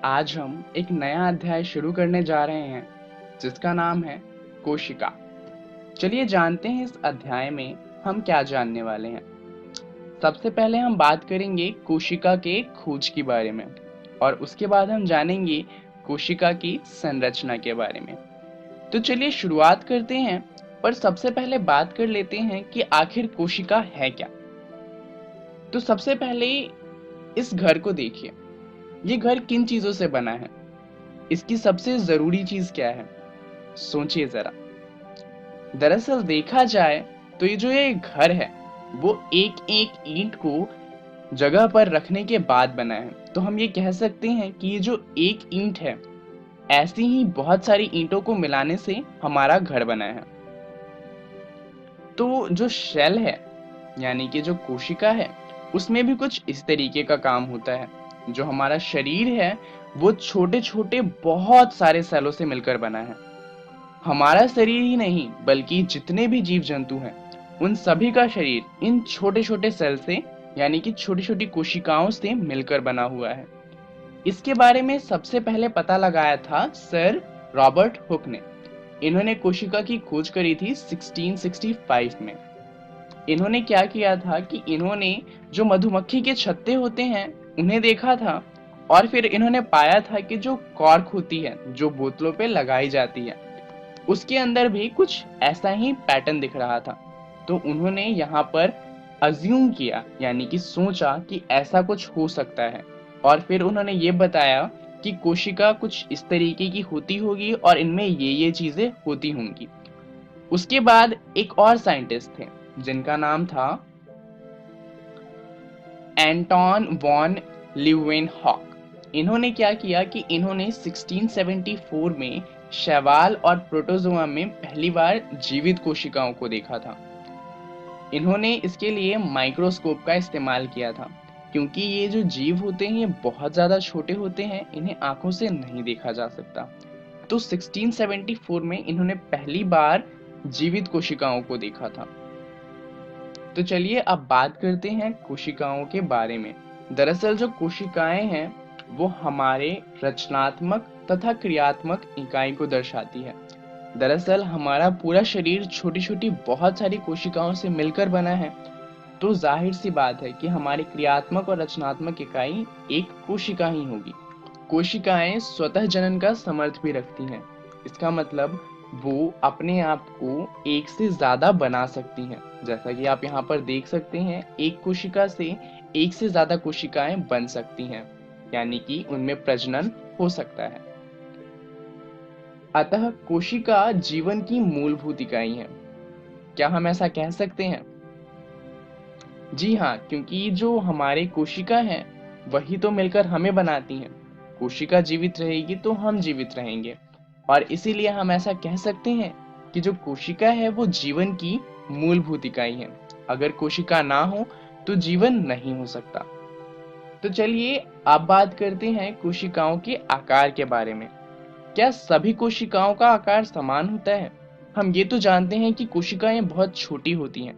आज हम एक नया अध्याय शुरू करने जा रहे हैं जिसका नाम है कोशिका। चलिए जानते हैं इस अध्याय में हम क्या जानने वाले हैं। सबसे पहले हम बात करेंगे कोशिका के खोज के बारे में और उसके बाद हम जानेंगे कोशिका की संरचना के बारे में। तो चलिए शुरुआत करते हैं, पर सबसे पहले बात कर लेते हैं कि आखिर कोशिका है क्या। तो सबसे पहले इस घर को देखिए। ये घर किन चीजों से बना है? इसकी सबसे जरूरी चीज क्या है? सोचिए जरा। दरअसल देखा जाए तो ये घर है वो एक एक ईंट को जगह पर रखने के बाद बना है। तो हम ये कह सकते हैं कि ये जो एक ईंट है, ऐसी ही बहुत सारी ईंटों को मिलाने से हमारा घर बना है। तो जो शेल है यानी कि जो कोशिका है, उसमें भी कुछ इस तरीके का काम होता है। जो हमारा शरीर है वो छोटे छोटे बहुत सारे सेलों से मिलकर बना है। हमारा शरीर ही नहीं बल्कि जितने भी जीव जंतु हैं उन सभी का शरीर इन छोटे छोटे सेल से यानी कि छोटी छोटी कोशिकाओं से मिलकर बना हुआ है। इसके बारे में सबसे पहले पता लगाया था सर रॉबर्ट हुक ने। इन्होंने कोशिका की खोज करी थी 1665 में। इन्होंने क्या किया था कि इन्होंने जो मधुमक्खी के छत्ते होते हैं उन्हें देखा था और फिर इन्होंने पाया था कि जो कॉर्क होती है जो बोतलों पे लगाई जाती है उसके अंदर भी कुछ ऐसा ही पैटर्न दिख रहा था। तो उन्होंने यहाँ पर अज्यूम किया यानी कि सोचा कि ऐसा कुछ हो सकता है और फिर उन्होंने ये बताया कि कोशिका कुछ इस तरीके की होती होगी और इनमें ये चीजें होती होंगी। उसके बाद एक और साइंटिस्ट थे जिनका नाम था एंटोन वॉन ल्यूवेनहॉक। इन्होंने क्या किया कि इन्होंने 1674 में शैवाल और प्रोटोजोआ में पहली बार जीवित कोशिकाओं को देखा था। इन्होंने इसके लिए माइक्रोस्कोप का इस्तेमाल किया था क्योंकि ये जो जीव होते हैं ये बहुत ज़्यादा छोटे होते हैं, इन्हें आंखों से नहीं देखा जा सकता। तो 1674 में इन्होंने पहली बार जीवित कोशिकाओं को देखा था। तो चलिए अब बात करते हैं कोशिकाओं के बारे में। दरअसल जो कोशिकाएं हैं वो हमारे रचनात्मक तथा क्रियात्मक इकाई को दर्शाती है। दरअसल हमारा पूरा शरीर छोटी छोटी बहुत सारी कोशिकाओं से मिलकर बना है। तो जाहिर सी बात है कि हमारी क्रियात्मक और रचनात्मक इकाई एक कोशिका ही होगी। कोशिकाएं स्वतः जनन का समर्थ भी रखती हैं। इसका मतलब वो अपने आप को एक से ज्यादा बना सकती हैं। जैसा कि आप यहाँ पर देख सकते हैं, एक कोशिका से एक से ज्यादा कोशिकाएं बन सकती हैं, यानी कि उनमें प्रजनन हो सकता है। अतः कोशिका जीवन की मूलभूत इकाई है। क्या हम ऐसा कह सकते हैं? जी हाँ, क्योंकि जो हमारे कोशिका हैं वही तो मिलकर हमें बनाती हैं। कोशिका जीवित रहेगी तो हम जीवित रहेंगे और इसीलिए हम ऐसा कह सकते हैं कि जो कोशिका है वो जीवन की मूलभूत इकाई है। अगर कोशिका ना हो तो जीवन नहीं हो सकता। तो चलिए अब बात करते हैं कोशिकाओं के आकार के बारे में। क्या सभी कोशिकाओं का आकार समान होता है? हम ये तो जानते हैं कि कोशिकाएं बहुत छोटी होती हैं,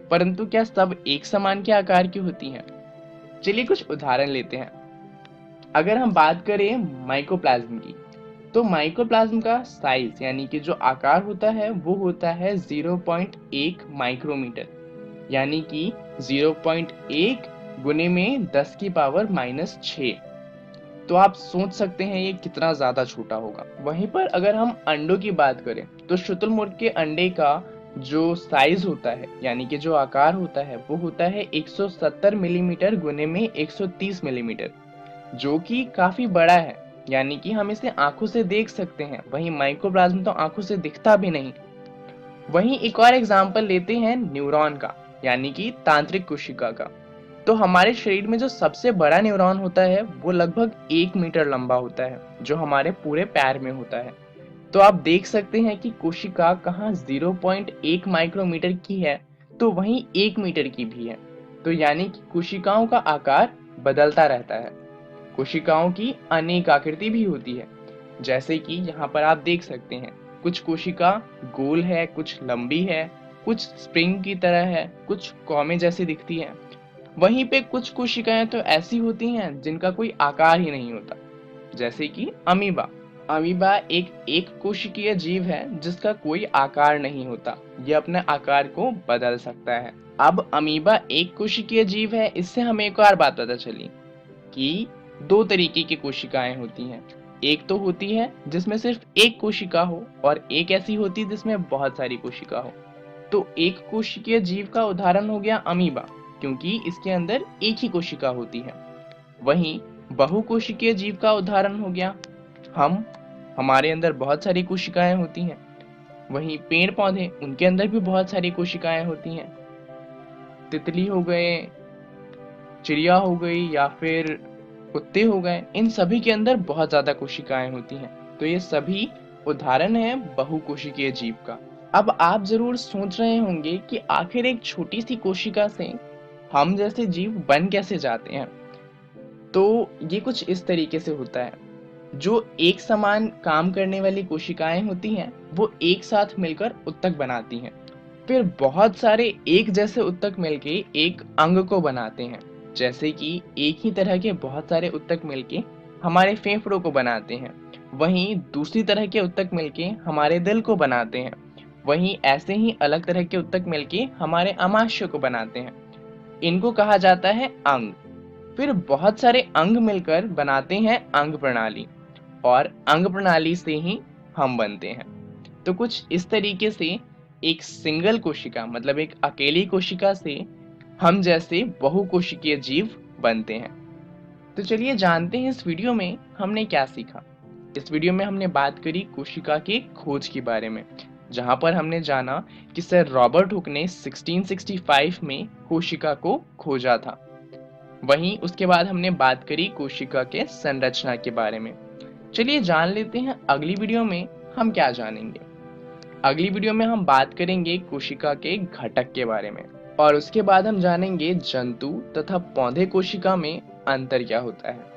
परंतु क्या सब एक समान के आकार की होती हैं? चलिए कुछ उदाहरण लेते हैं। अगर हम बात करें माइकोप्लाज्म की, तो माइकोप्लाज्म का साइज यानी कि जो आकार होता है वो होता है 0.1 माइक्रोमीटर, यानी कि 0.1 गुने में 10 की पावर -6। तो आप सोच सकते हैं ये कितना ज्यादा छोटा होगा। वहीं पर अगर हम अंडों की बात करें तो शुतुरमुर्ग के अंडे का जो साइज होता है यानी कि जो आकार होता है वो होता है 170 मिलीमीटर गुने में 130 मिलीमीटर, जो कि काफी बड़ा है। यानी कि हम इसे आंखों से देख सकते हैं, वहीं माइक्रोप्लाज्म तो आंखों से दिखता भी नहीं। वहीं एक और एग्जाम्पल लेते हैं न्यूरॉन का, यानी कि तांत्रिक कोशिका का। तो हमारे शरीर में जो सबसे बड़ा न्यूरॉन होता है वो लगभग 1 मीटर लंबा होता है, जो हमारे पूरे पैर में होता है। तो आप देख सकते हैं कि कोशिका कहाँ 0.1 माइक्रोमीटर की है तो वहीं 1 मीटर की भी है। तो यानी कि कोशिकाओं का आकार बदलता रहता है। कोशिकाओं की अनेक आकृति भी होती है, जैसे कि यहाँ पर आप देख सकते हैं कुछ कोशिका गोल है, कुछ लंबी है, कुछ स्प्रिंग की तरह है, कुछ कौमे जैसी दिखती है। वहीं पे कुछ कोशिकाएं तो ऐसी होती हैं जिनका कोई आकार ही नहीं होता। जैसे कि अमीबा। अमीबा एक कोशिकीय जीव है जिसका कोई आकार नहीं होता, यह अपने आकार को बदल सकता है। अब अमीबा एक कोशिकीय जीव है, इससे हमें एक और बात पता चली कि दो तरीके की कोशिकाएं होती हैं। एक तो होती है जिसमें सिर्फ एक कोशिका हो और एक ऐसी होती है जिसमें बहुत सारी कोशिका हो। तो एक कोशिकीय जीव का उदाहरण हो गया अमीबा, क्योंकि इसके अंदर एक ही कोशिका होती है। वहीं बहुकोशिकीय जीव का उदाहरण हो गया हमारे अंदर बहुत सारी कोशिकाएं होती हैं। वहीं पेड़ पौधे, उनके अंदर भी बहुत सारी कोशिकाएं होती हैं। तितली हो गए, चिड़िया हो गई या फिर कुत्ते हो गए, इन सभी के अंदर बहुत ज्यादा कोशिकाएं होती हैं। तो ये सभी उदाहरण है बहुकोशिकीय जीव का। अब आप जरूर सोच रहे होंगे कि आखिर एक छोटी सी कोशिका से हम जैसे जीव बन कैसे जाते हैं। तो ये कुछ इस तरीके से होता है, जो एक समान काम करने वाली कोशिकाएं होती हैं वो एक साथ मिलकर उत्तक बनाती हैं। फिर बहुत सारे एक जैसे उत्तक मिलके एक अंग को बनाते हैं। जैसे कि एक ही तरह के बहुत सारे उत्तक मिलके हमारे फेफड़ों को बनाते हैं। वहीं दूसरी तरह के उत्तक मिलके हमारे दिल को बनाते हैं। वहीं ऐसे ही अलग तरह के उत्तक मिलके हमारे अमाशय को बनाते हैं। इनको कहा जाता है अंग। फिर बहुत सारे अंग मिलकर बनाते हैं अंग प्रणाली, और अंग प्रणाली से ही हम बनते हैं। तो कुछ इस तरीके से एक सिंगल कोशिका, मतलब एक अकेली कोशिका से हम जैसे बहुकोशिकीय जीव बनते हैं। तो चलिए जानते हैं इस वीडियो में हमने क्या सीखा। इस वीडियो में हमने बात करी कोशिका के खोज के बारे में, जहां पर हमने जाना कि सर रॉबर्ट हुक ने 1665 में कोशिका को खोजा था। वहीं उसके बाद हमने बात करी कोशिका के संरचना के बारे में। चलिए जान लेते हैं अगली वीडियो में हम क्या जानेंगे। अगली वीडियो में हम बात करेंगे कोशिका के घटक के बारे में, और उसके बाद हम जानेंगे जंतु तथा पौधे कोशिका में अंतर क्या होता है।